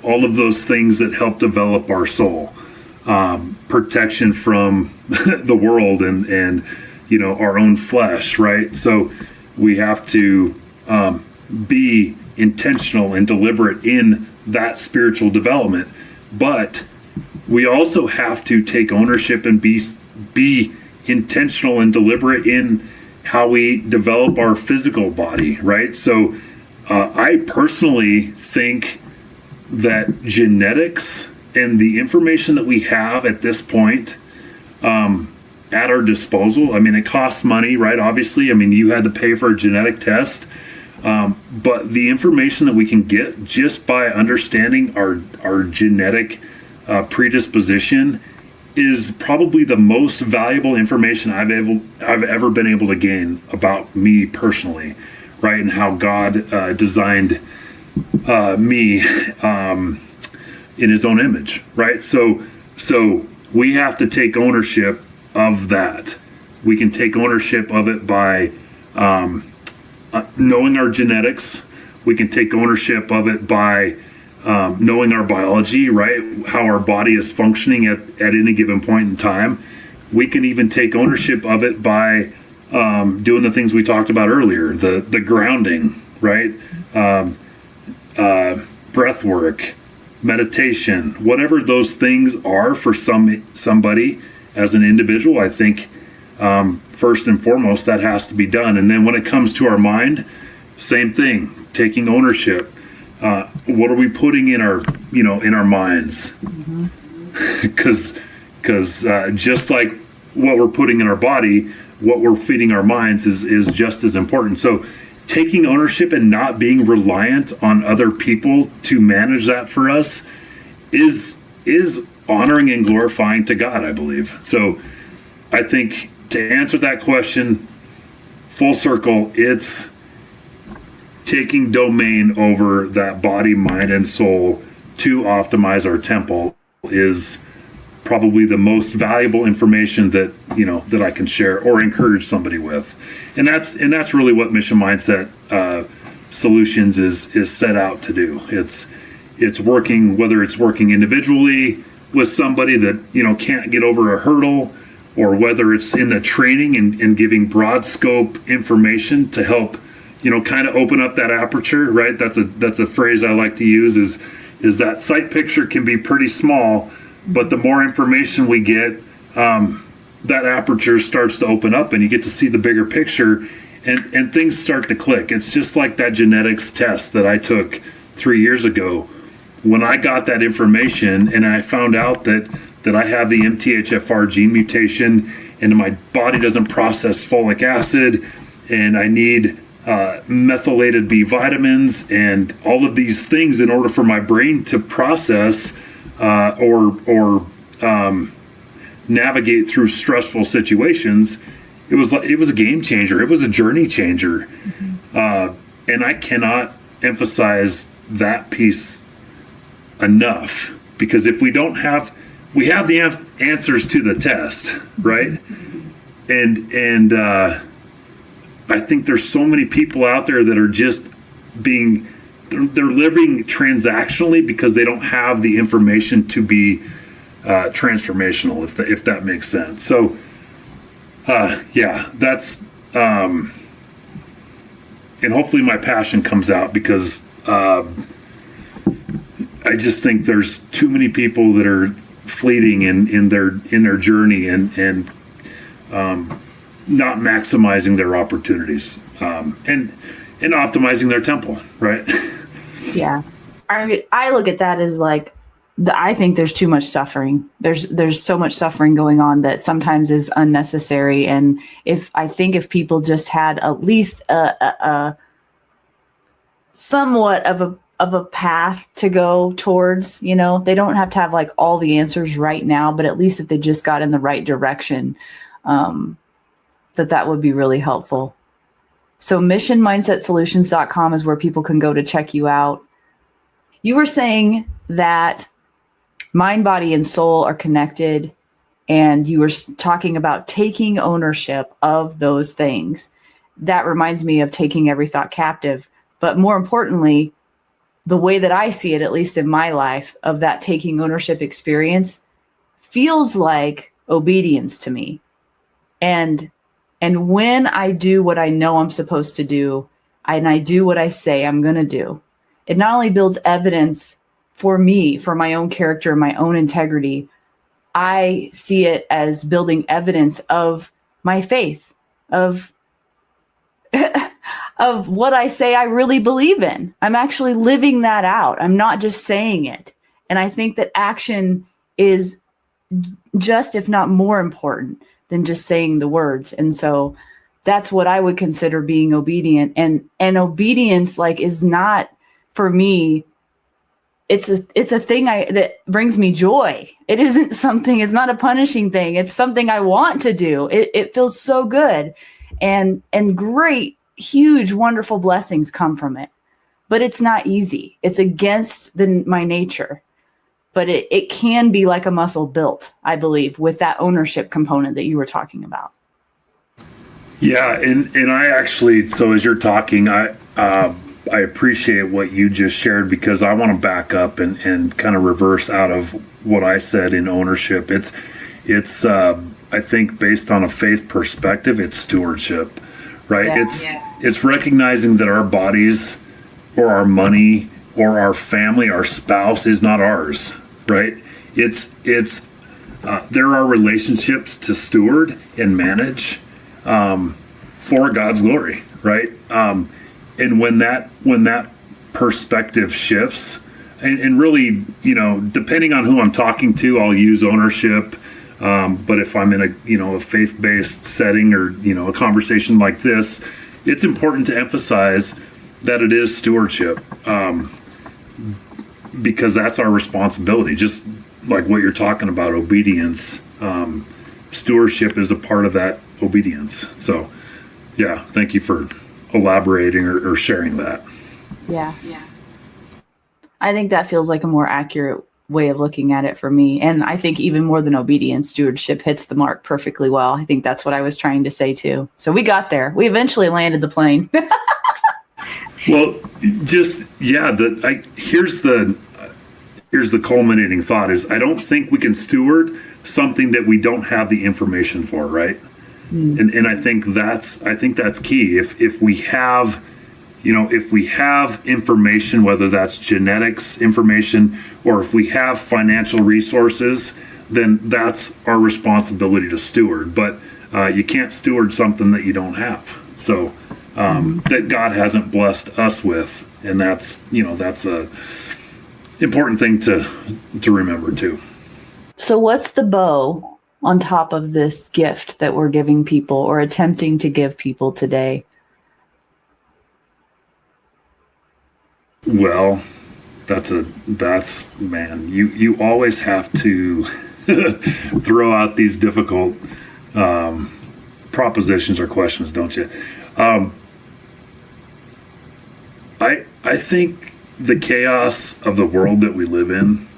All of those things that help develop our soul, protection from the world and our own flesh, right? So we have to be intentional and deliberate in that spiritual development, but we also have to take ownership and be intentional and deliberate in how we develop our physical body, right? So I personally think that genetics and the information that we have at this point at our disposal, I mean, it costs money, right? Obviously, I mean, you had to pay for a genetic test, but the information that we can get just by understanding our genetic predisposition is probably the most valuable information I've ever been able to gain about me personally, right? And how God designed me in his own image, right? So we have to take ownership of that. We can take ownership of it by knowing our genetics. We can take ownership of it by knowing our biology, right? How our body is functioning at any given point in time. We can even take ownership of it by doing the things we talked about earlier, the grounding, right? Breath work, meditation, whatever those things are for somebody as an individual. I think first and foremost that has to be done. And then when it comes to our mind, same thing, taking ownership. What are we putting in our minds? Because just like what we're putting in our body, what we're feeding our minds is just as important. So taking ownership and not being reliant on other people to manage that for us is honoring and glorifying to God, I believe. So I think to answer that question full circle, it's taking domain over that body, mind, and soul to optimize our temple is probably the most valuable information that, that I can share or encourage somebody with. And that's really what Mission Mindset Solutions is set out to do. It's working, whether it's working individually with somebody that, can't get over a hurdle, or whether it's in the training and giving broad scope information to help, kind of open up that aperture, right? That's a phrase I like to use is that sight picture can be pretty small, but the more information we get, that aperture starts to open up and you get to see the bigger picture, and things start to click. It's just like that genetics test that I took 3 years ago. When I got that information and I found out that I have the MTHFR gene mutation and my body doesn't process folic acid, and I need methylated B vitamins and all of these things in order for my brain to process or navigate through stressful situations, it was a game changer. It was a journey changer. And I cannot emphasize that piece enough, because if we have the answers to the test, right? And I think there's so many people out there that are just they're living transactionally because they don't have the information to be transformational, if that makes sense. So, that's, and hopefully my passion comes out, because I just think there's too many people that are fleeting in their journey and not maximizing their opportunities, and optimizing their temple, right? Yeah. I look at that as like, I think there's too much suffering. There's so much suffering going on that sometimes is unnecessary. And if people just had at least a somewhat of a path to go towards, they don't have to have like all the answers right now, but at least if they just got in the right direction, that would be really helpful. So missionmindsetsolutions.com is where people can go to check you out. You were saying that mind, body, and soul are connected, and you were talking about taking ownership of those things. That reminds me of taking every thought captive. But more importantly, the way that I see it, at least in my life, of that taking ownership experience feels like obedience to me. And when I do what I know I'm supposed to do, and I do what I say I'm going to do, it not only builds evidence for me, for my own character, my own integrity, I see it as building evidence of my faith, of of what I say I really believe in. I'm actually living that out. I'm not just saying it. And I think that action is just, if not more important than just saying the words. And so that's what I would consider being obedient. And obedience, like, is not, for me, it's a thing that brings me joy. It isn't something, it's not a punishing thing. It's something I want to do. It feels so good, and great, huge, wonderful blessings come from it. But it's not easy. It's against my nature. But it can be like a muscle built, I believe, with that ownership component that you were talking about. Yeah, and I actually, so as you're talking, I appreciate what you just shared, because I want to back up and kind of reverse out of what I said in ownership. It's I think based on a faith perspective, it's stewardship, right? Yeah, it's recognizing that our bodies or our money or our family, our spouse is not ours, right? It's there are relationships to steward and manage for God's glory, right? And when that perspective shifts, and really, depending on who I'm talking to, I'll use ownership. But if I'm in a faith-based setting, or, a conversation like this, it's important to emphasize that it is stewardship, because that's our responsibility. Just like what you're talking about, obedience, stewardship is a part of that obedience. So, yeah, thank you for elaborating or sharing that. Yeah. I think that feels like a more accurate way of looking at it for me. And I think even more than obedience, stewardship hits the mark perfectly well. I think that's what I was trying to say too. So we got there. We eventually landed the plane. Well, here's the culminating thought is I don't think we can steward something that we don't have the information for, right? And I think that's key. If we have information, whether that's genetics information or if we have financial resources, then that's our responsibility to steward. But you can't steward something that you don't have. So that God hasn't blessed us with, and that's a important thing to remember too. So what's the bow on top of this gift that we're giving people or attempting to give people today? Well, man, you always have to throw out these difficult propositions or questions, don't you? I think the chaos of the world that we live in,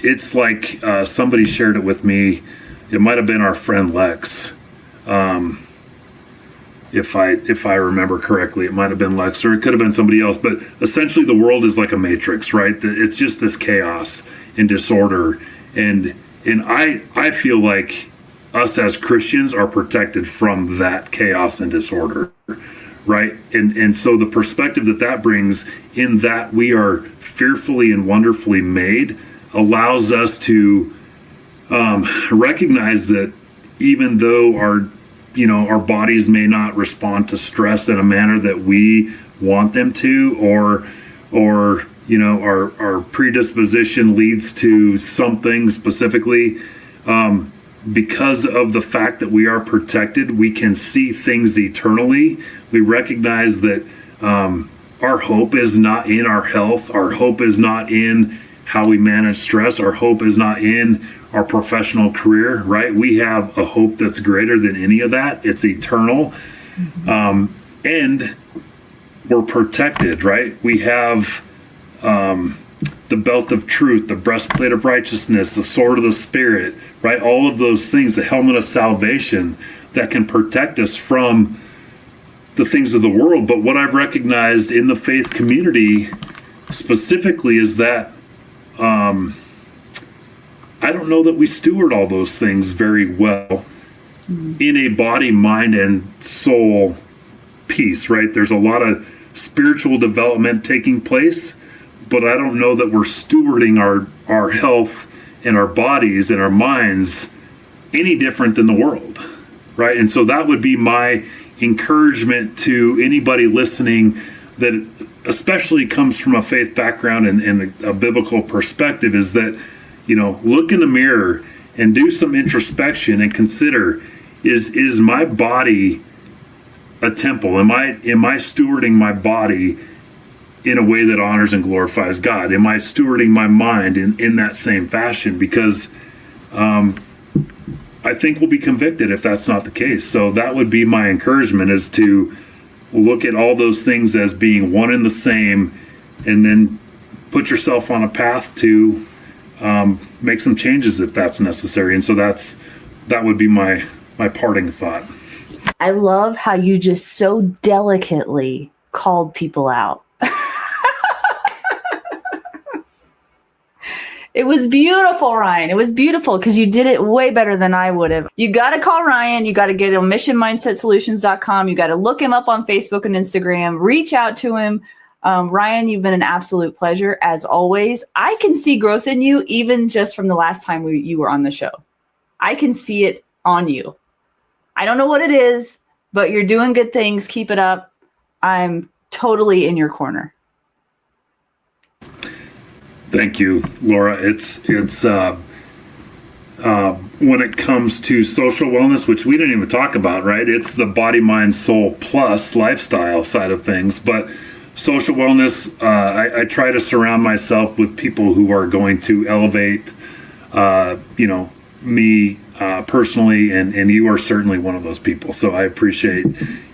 it's like somebody shared it with me. It might have been our friend Lex. If I remember correctly, it might have been Lex, or it could have been somebody else. But essentially, the world is like a matrix, right? It's just this chaos and disorder, and I feel like us as Christians are protected from that chaos and disorder, right? And so the perspective that brings, in that we are fearfully and wonderfully made, allows us to recognize that even though our bodies may not respond to stress in a manner that we want them to, or our predisposition leads to something specifically, because of the fact that we are protected, we can see things eternally. We recognize that our hope is not in our health. Our hope is not in how we manage stress. Our hope is not in our professional career, right? We have a hope that's greater than any of that. It's eternal. And we're protected, right? We have the belt of truth, the breastplate of righteousness, the sword of the Spirit, right? All of those things, the helmet of salvation that can protect us from the things of the world. But what I've recognized in the faith community specifically is that I don't know that we steward all those things very well in a body, mind, and soul piece, right? There's a lot of spiritual development taking place, but I don't know that we're stewarding our health and our bodies and our minds any different than the world, right? And so that would be my encouragement to anybody listening that especially comes from a faith background and a biblical perspective, is that, look in the mirror and do some introspection and consider, is my body a temple? Am I stewarding my body in a way that honors and glorifies God? Am I stewarding my mind in that same fashion? Because I think we'll be convicted if that's not the case. So that would be my encouragement, is to look at all those things as being one and the same, and then put yourself on a path to make some changes if that's necessary. And so that would be my parting thought. I love how you just so delicately called people out. It was beautiful, Ryan. It was beautiful because you did it way better than I would have. You got to call Ryan. You got to get on missionmindsetsolutions.com. You got to look him up on Facebook and Instagram. Reach out to him. Ryan, you've been an absolute pleasure as always. I can see growth in you even just from the last time you were on the show. I can see it on you. I don't know what it is, but you're doing good things. Keep it up. I'm totally in your corner. Thank you, Laura. It's when it comes to social wellness, which we didn't even talk about, right? It's the body, mind, soul plus lifestyle side of things. But social wellness, I try to surround myself with people who are going to elevate, me personally, and you are certainly one of those people. So I appreciate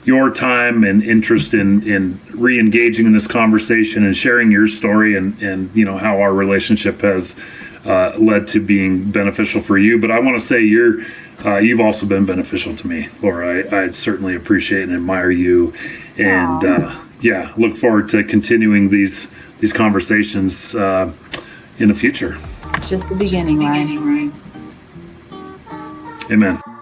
your time and interest in re-engaging in this conversation and sharing your story and how our relationship has led to being beneficial for you. But I want to say you've also been beneficial to me, Laura. I certainly appreciate and admire you, and look forward to continuing these conversations in the future. Just the beginning, Ryan. Amen.